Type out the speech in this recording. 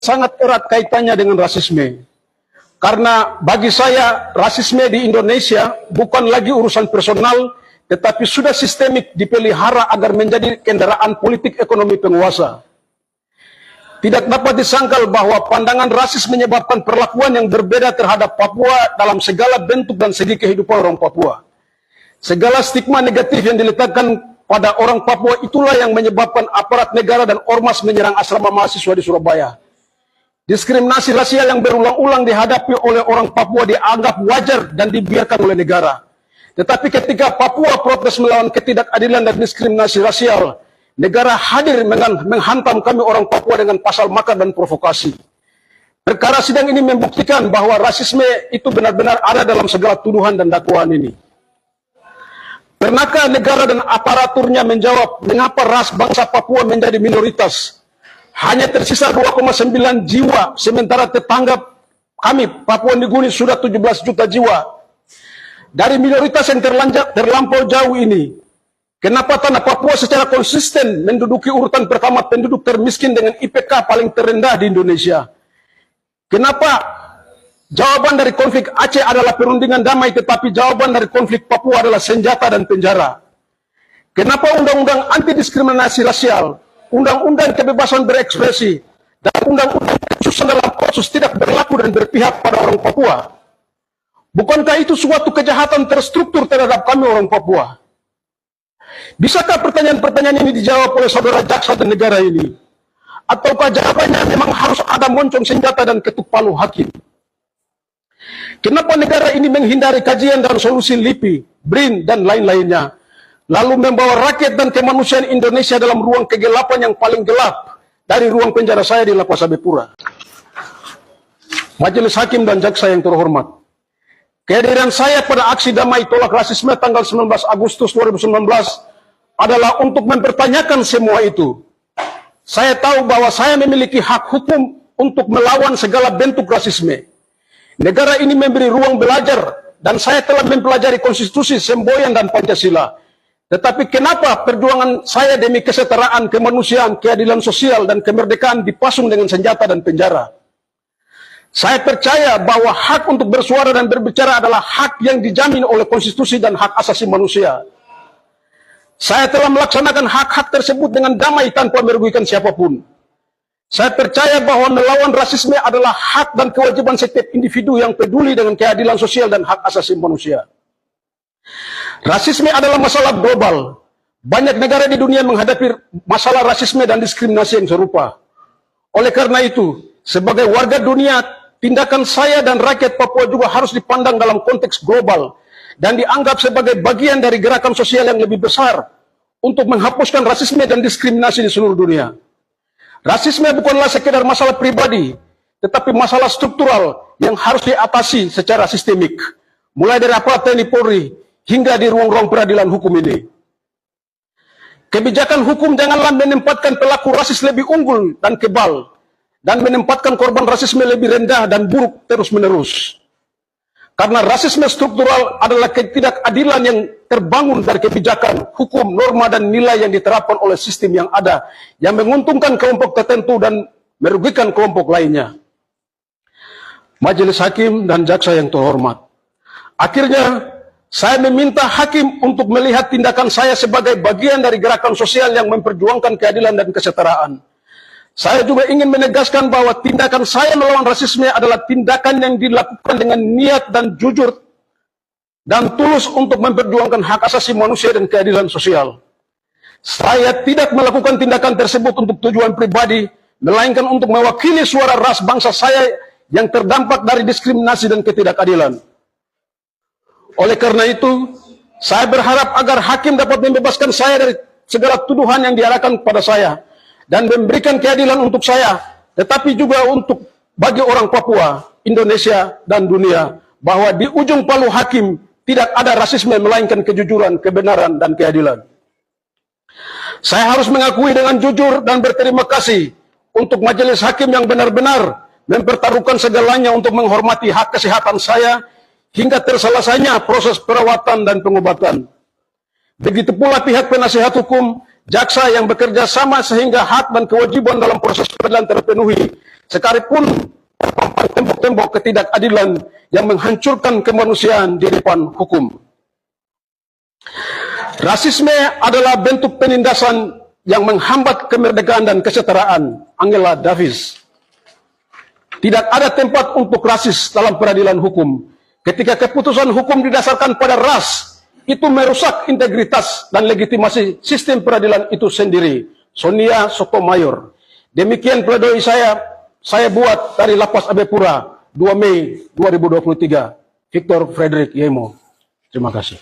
sangat erat kaitannya dengan rasisme. Karena bagi saya, rasisme di Indonesia bukan lagi urusan personal, tetapi sudah sistemik dipelihara agar menjadi kendaraan politik ekonomi penguasa. Tidak dapat disangkal bahwa pandangan rasis menyebabkan perlakuan yang berbeda terhadap Papua dalam segala bentuk dan segi kehidupan orang Papua. Segala stigma negatif yang diletakkan pada orang Papua itulah yang menyebabkan aparat negara dan ormas menyerang asrama mahasiswa di Surabaya. Diskriminasi rasial yang berulang-ulang dihadapi oleh orang Papua dianggap wajar dan dibiarkan oleh negara. Tetapi ketika Papua protes melawan ketidakadilan dan diskriminasi rasial, negara hadir menghantam kami orang Papua dengan pasal makar dan provokasi. Perkara sidang ini membuktikan bahwa rasisme itu benar-benar ada dalam segala tuduhan dan dakwaan ini. Pernahkah negara dan aparaturnya menjawab mengapa ras bangsa Papua menjadi minoritas? Hanya tersisa 2,9 jiwa, sementara tetangga kami, Papua Nugini, sudah 17 juta jiwa. Dari minoritas yang terlampau jauh ini, kenapa tanah Papua secara konsisten menduduki urutan pertama penduduk termiskin dengan IPK paling terendah di Indonesia? Kenapa jawaban dari konflik Aceh adalah perundingan damai, tetapi jawaban dari konflik Papua adalah senjata dan penjara? Kenapa undang-undang anti diskriminasi rasial, undang-undang kebebasan berekspresi, dan undang-undang kekhususan dalam kasus tidak berlaku dan berpihak pada orang Papua? Bukankah itu suatu kejahatan terstruktur terhadap kami orang Papua? Bisakah pertanyaan-pertanyaan ini dijawab oleh saudara jaksa dan negara ini? Ataukah jawabannya memang harus ada moncong senjata dan ketuk palu hakim? Kenapa negara ini menghindari kajian dan solusi LIPI, BRIN, dan lain-lainnya, lalu membawa rakyat dan kemanusiaan Indonesia dalam ruang kegelapan yang paling gelap dari ruang penjara saya di Lapas Habepura? Majelis Hakim dan Jaksa yang terhormat, kehadiran saya pada aksi damai tolak rasisme tanggal 19 Agustus 2019 adalah untuk mempertanyakan semua itu. Saya tahu bahwa saya memiliki hak hukum untuk melawan segala bentuk rasisme. Negara ini memberi ruang belajar, dan saya telah mempelajari konstitusi, semboyan, dan Pancasila. Tetapi kenapa perjuangan saya demi kesetaraan, kemanusiaan, keadilan sosial, dan kemerdekaan dipasung dengan senjata dan penjara? Saya percaya bahwa hak untuk bersuara dan berbicara adalah hak yang dijamin oleh konstitusi dan hak asasi manusia. Saya telah melaksanakan hak-hak tersebut dengan damai tanpa merugikan siapapun. Saya percaya bahwa melawan rasisme adalah hak dan kewajiban setiap individu yang peduli dengan keadilan sosial dan hak asasi manusia. Rasisme adalah masalah global. Banyak negara di dunia menghadapi masalah rasisme dan diskriminasi yang serupa. Oleh karena itu, sebagai warga dunia, tindakan saya dan rakyat Papua juga harus dipandang dalam konteks global dan dianggap sebagai bagian dari gerakan sosial yang lebih besar untuk menghapuskan rasisme dan diskriminasi di seluruh dunia. Rasisme bukanlah sekedar masalah pribadi, tetapi masalah struktural yang harus diatasi secara sistemik, mulai dari aparat TNI Polri hingga di ruang-ruang peradilan hukum ini. Kebijakan hukum janganlah menempatkan pelaku rasis lebih unggul dan kebal, dan menempatkan korban rasisme lebih rendah dan buruk terus-menerus. Karena rasisme struktural adalah ketidakadilan yang terbangun dari kebijakan, hukum, norma, dan nilai yang diterapkan oleh sistem yang ada, yang menguntungkan kelompok tertentu dan merugikan kelompok lainnya. Majelis Hakim dan Jaksa yang terhormat, akhirnya saya meminta hakim untuk melihat tindakan saya sebagai bagian dari gerakan sosial yang memperjuangkan keadilan dan kesetaraan. Saya juga ingin menegaskan bahwa tindakan saya melawan rasisme adalah tindakan yang dilakukan dengan niat dan jujur dan tulus untuk memperjuangkan hak asasi manusia dan keadilan sosial. Saya tidak melakukan tindakan tersebut untuk tujuan pribadi, melainkan untuk mewakili suara ras bangsa saya yang terdampak dari diskriminasi dan ketidakadilan. Oleh karena itu, saya berharap agar hakim dapat membebaskan saya dari segala tuduhan yang diarahkan kepada saya, dan memberikan keadilan untuk saya, tetapi juga untuk bagi orang Papua, Indonesia, dan dunia, bahwa di ujung palu hakim tidak ada rasisme melainkan kejujuran, kebenaran, dan keadilan. Saya harus mengakui dengan jujur dan berterima kasih untuk majelis hakim yang benar-benar mempertaruhkan segalanya untuk menghormati hak kesehatan saya hingga terselesainya proses perawatan dan pengobatan. Begitu pula pihak penasihat hukum, jaksa yang bekerja sama sehingga hak dan kewajiban dalam proses peradilan terpenuhi, sekalipun tembok-tembok ketidakadilan yang menghancurkan kemanusiaan di depan hukum. Rasisme adalah bentuk penindasan yang menghambat kemerdekaan dan kesetaraan. Angela Davis. Tidak ada tempat untuk rasis dalam peradilan hukum. Ketika keputusan hukum didasarkan pada ras, itu merusak integritas dan legitimasi sistem peradilan itu sendiri. Sonia Sotomayor. Demikian pledoi saya buat dari Lapas Abepura 2 Mei 2023. Victor Frederick Yemo. Terima kasih.